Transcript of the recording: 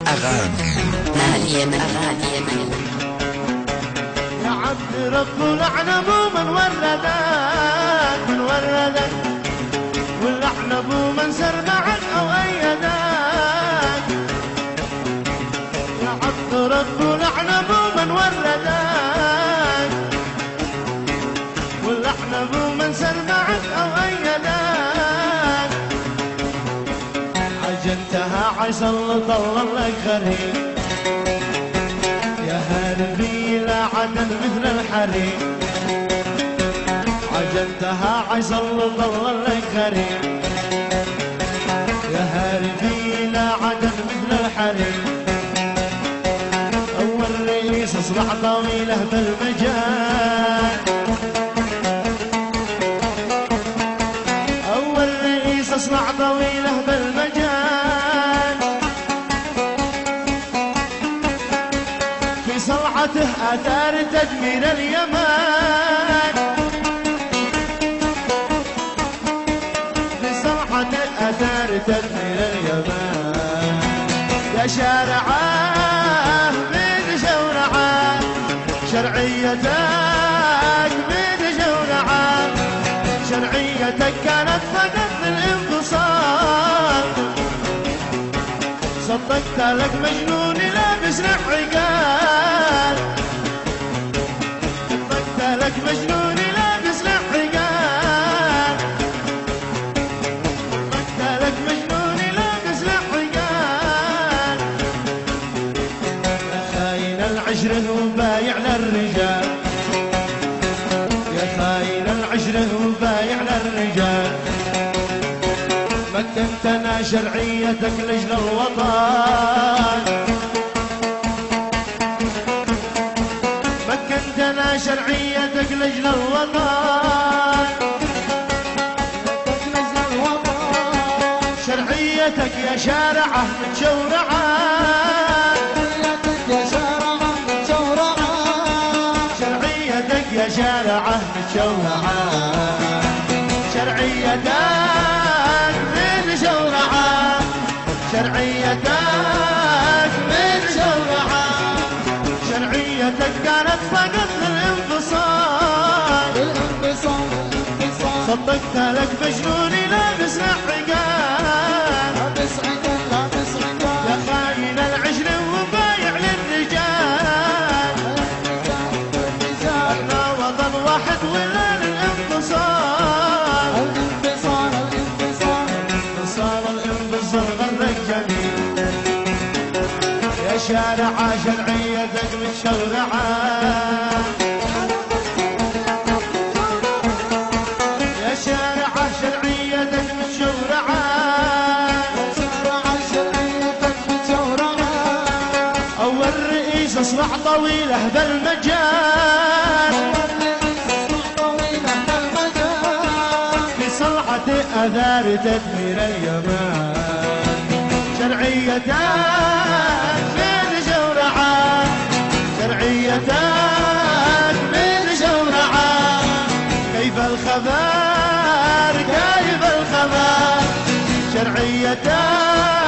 أغاني مع اليمن يا عبد رب لعن ابو من ولدك واللعن ابو من سرمعك او ايدك. يا عبد رب لعن ابو من ولدك واللعن ابو من سرمعك او ايدك. عجنتها عيسلط الله لك غريب يا هاربي لا عدد مثل الحريم. عجنتها عيسلط الله لك غريب يا هاربي لا عدد مثل الحريم. اول رئيس اصبح طويله بالمجال، اول رئيس اصبح طويله بالمجال. في صلعته اثار تدمير اليمن، في صلعته اثار تدمير اليمن. يا شارعه من شورعه شرعيتك من شورعه، شرعيتك كانت فقط للانفصال. صدقت لك مجنون لابس لحقان، صدقت لك مجنون لابس لحقان، صدقت لك مجنون لابس لحقان. يا خاين العشرة وبايع للرجال، يا خاين العشرة وبايع للرجال. مكنتنا شرعيتك لجل الوطن، مكنتنا شرعيتك لجل الوطن. شرعيتك يا شارعه متشورعه، شرعيتك يا شارعه متشورعه. شرعيتك شورعة، شرعيتك من شورعة، شرعيتك كانت فقط للانفصال. صدقت لك مجنون لابس لحقان، يا خاين العشرة وبايع للرجال. احنا وطن واحد ولا للانفصال. يا شارعة شرعيتك متشورعة، يا شارعة شرعيتك متشورعة، أول رئيس أصبح طويله بالمجال، في صلعته أثار تدمير اليمن. شرعيتك من شورعة، شرعيتك من شورعة. كيف الخبر كيف الخبر، شرعيتك